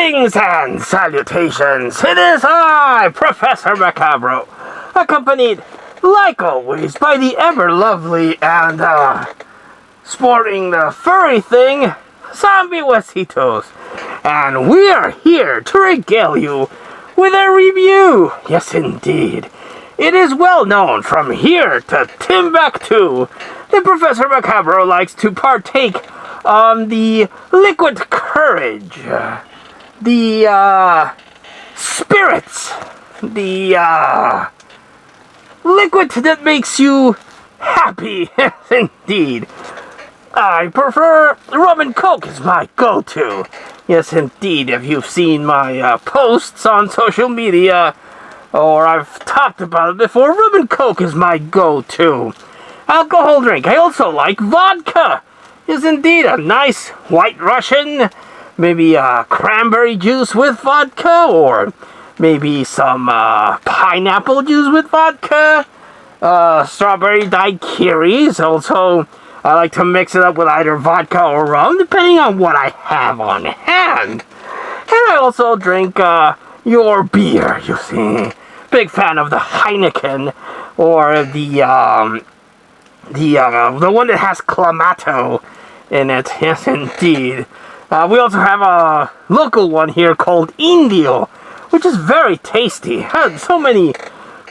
Greetings and salutations! It is I, Professor Macabro, accompanied, like always, by the ever-lovely and, sporting the furry thing, Zombie Huesitos. And we are here to regale you with a review. Yes, indeed. It is well known from here to Timbuktu that Professor Macabro likes to partake on the liquid courage, the spirits, the liquid that makes you happy. Yes, indeed. I prefer rum and coke as my go-to. Yes, indeed. If you've seen my posts on social media, or I've talked about it before, rum and coke is my go-to alcohol drink. I also like vodka. Yes, indeed, a nice White Russian, maybe cranberry juice with vodka, or maybe some pineapple juice with vodka, strawberry daiquiris. Also, I like to mix it up with either vodka or rum, depending on what I have on hand. And I also drink your beer, you see. Big fan of the Heineken, or the one that has Clamato in it. Yes, indeed. We also have a local one here called Indio, which is very tasty. Had so many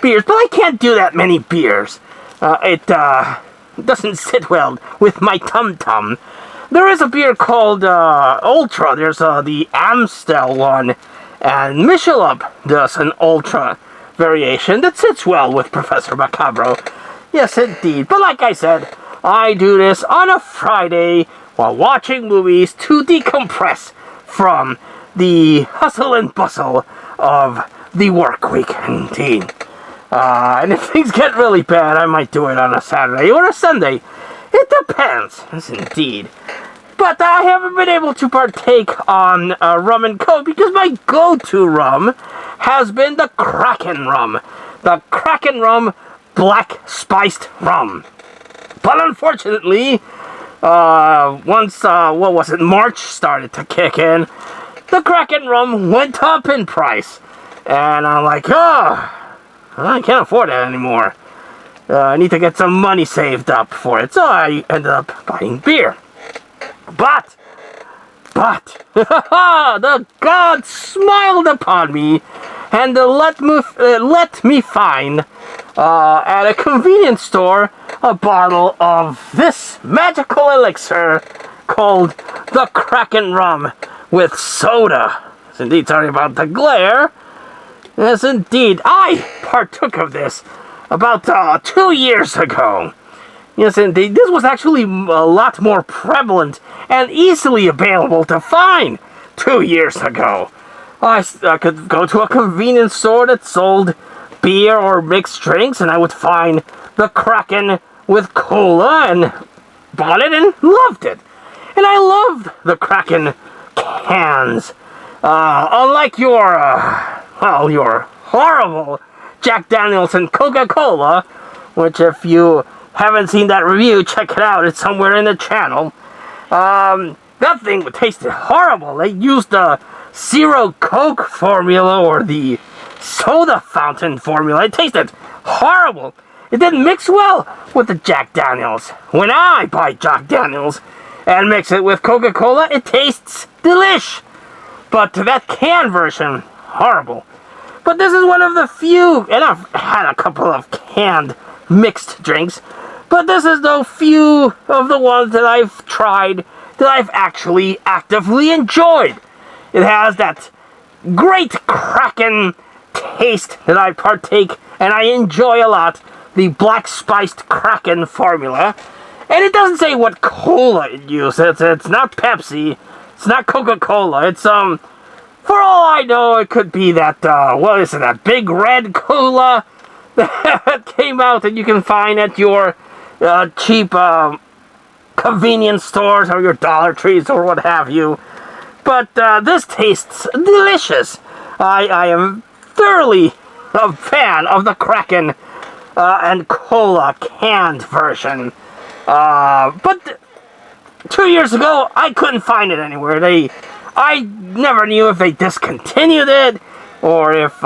beers, but I can't do that many beers. It doesn't sit well with my tum-tum. There is a beer called Ultra. There's the Amstel one, and Michelob does an Ultra variation that sits well with Professor Macabro. Yes, indeed. But like I said, I do this on a Friday while watching movies to decompress from the hustle and bustle of the work week, indeed. And if things get really bad, I might do it on a Saturday or a Sunday. It depends. Yes, indeed. But I haven't been able to partake on rum and coke because my go-to rum has been the Kraken rum. The Kraken rum black spiced rum. But unfortunately, once, March started to kick in, the Kraken rum went up in price. And I'm like, I can't afford it anymore. I need to get some money saved up for it. So I ended up buying beer. But, the gods smiled upon me and let me find at a convenience store a bottle of this magical elixir called the Kraken rum with soda. Yes, indeed, sorry about the glare. Yes, indeed, I partook of this about 2 years ago. Yes, indeed, this was actually a lot more prevalent and easily available to find 2 years ago. I could go to a convenience store that sold beer or mixed drinks, and I would find the Kraken with cola and bought it and loved it. And I loved the Kraken cans. Unlike your horrible Jack Daniels and Coca-Cola, which if you haven't seen that review, check it out. It's somewhere in the channel. That thing tasted horrible. They used the Zero Coke formula or the soda fountain formula. It tasted horrible. It didn't mix well with the Jack Daniels. When I buy Jack Daniels and mix it with Coca-Cola, it tastes delish. But to that can version, horrible. But this is one of the few, and I've had a couple of canned mixed drinks, but this is the few of the ones that I've tried that I've actually actively enjoyed. It has that great Kraken taste that I partake and I enjoy a lot, the black spiced Kraken formula. And it doesn't say what cola it uses. It's not Pepsi, it's not Coca-Cola, it's for all I know, it could be that, that big red cola that came out that you can find at your cheap convenience stores or your Dollar Trees or what have you. But this tastes delicious. I am thoroughly a fan of the Kraken and cola canned version. But 2 years ago, I couldn't find it anywhere. I never knew if they discontinued it or if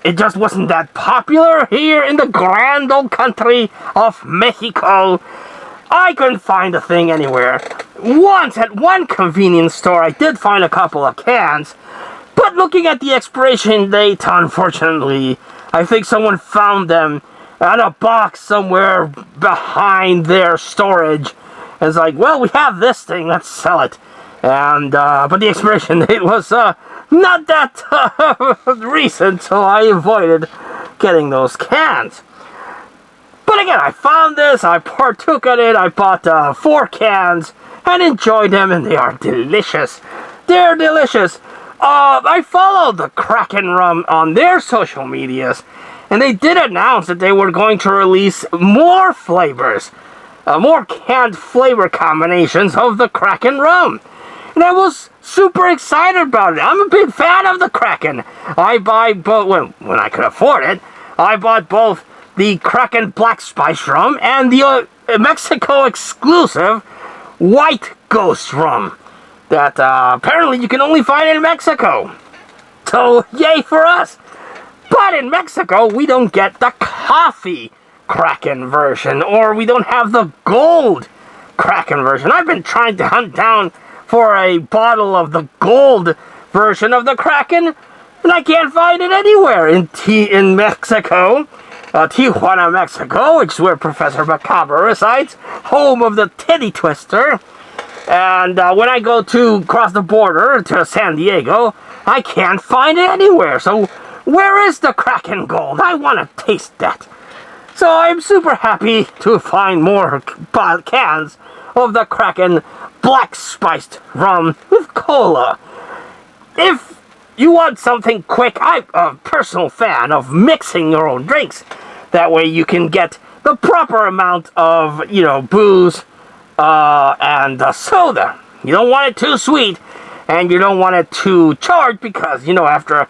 it just wasn't that popular here in the grand old country of Mexico. I couldn't find a thing anywhere. Once at one convenience store, I did find a couple of cans, but looking at the expiration date, unfortunately, I think someone found them in a box somewhere behind their storage. And it's like, well, we have this thing, let's sell it. And, but the expiration date was, not that recent, so I avoided getting those cans. But again, I found this, I partook in it, I bought 4 cans, and enjoyed them, and they are delicious. They're delicious. I followed the Kraken rum on their social medias, and they did announce that they were going to release more flavors, more canned flavor combinations of the Kraken rum. And I was super excited about it. I'm a big fan of the Kraken. I buy both, when I could afford it, I bought both the Kraken Black Spice Rum and the Mexico exclusive White Ghost Rum that apparently you can only find in Mexico. So, yay for us. But in Mexico, we don't get the coffee Kraken version, or we don't have the gold Kraken version. I've been trying to hunt down for a bottle of the gold version of the Kraken, and I can't find it anywhere in Mexico. Tijuana, Mexico, which is where Professor Macabro resides, home of the titty twister. And when I go to cross the border to San Diego, I can't find it anywhere. So where is the Kraken Gold? I want to taste that. So I'm super happy to find more cans of the Kraken Black Spiced Rum with cola. If you want something quick, I'm a personal fan of mixing your own drinks. That way you can get the proper amount of, booze and soda. You don't want it too sweet, and you don't want it too charged because, after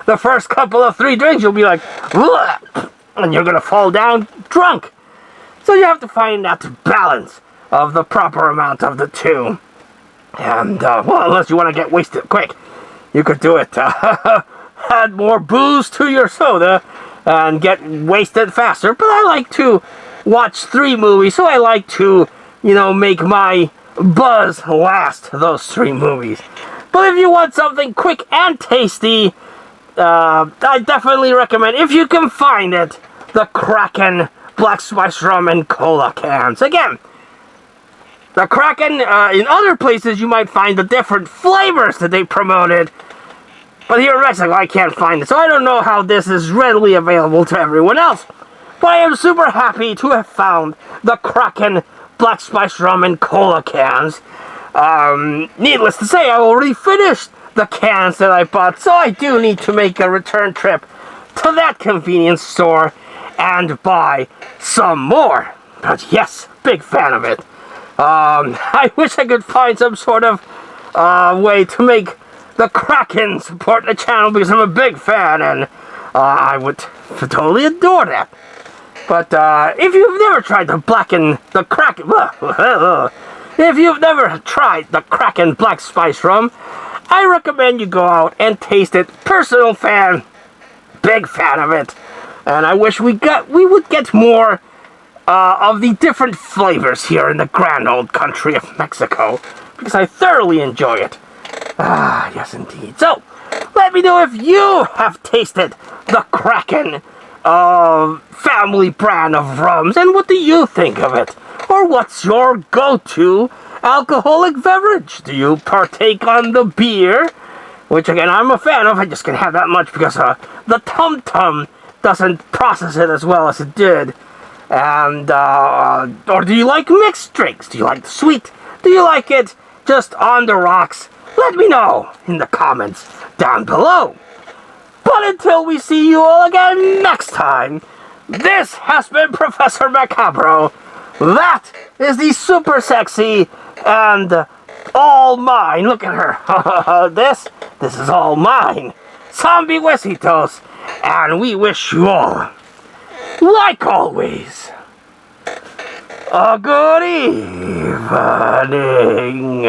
the first couple of 3 drinks, you'll be like, ugh, and you're going to fall down drunk. So you have to find that balance of the proper amount of the two. And, unless you want to get wasted quick, you could do it. Add more booze to your soda and get wasted faster. But I like to watch 3 movies, so I like to, make my buzz last those 3 movies. But if you want something quick and tasty, I definitely recommend, if you can find it, the Kraken Black Spice Rum and Cola cans. Again, the Kraken, in other places you might find the different flavors that they promoted, but here in Mexico I can't find it, so I don't know how this is readily available to everyone else. But I am super happy to have found the Kraken Black Spice Rum and Cola cans. Needless to say, I already finished the cans that I bought, so I do need to make a return trip to that convenience store and buy some more. But yes, big fan of it. I wish I could find some sort of way to make the Kraken support the channel, because I'm a big fan, and I would totally adore that. But if you've never tried the Kraken, if you've never tried the Kraken Black Spice Rum, I recommend you go out and taste it. Personal fan, big fan of it, and I wish we would get more of the different flavors here in the grand old country of Mexico, because I thoroughly enjoy it. Ah, yes indeed. So, let me know if you have tasted the Kraken family brand of rums, and what do you think of it? Or what's your go-to alcoholic beverage? Do you partake on the beer, which again I'm a fan of? I just can't have that much because the Tum Tum doesn't process it as well as it did. And or do you like mixed drinks? Do you like the sweet? Do you like it just on the rocks? Let me know in the comments down below. But until we see you all again next time, this has been Professor Macabro. That is the super sexy and all mine. Look at her. This is all mine. Zombie Besitos. And we wish you all, like always, a good evening.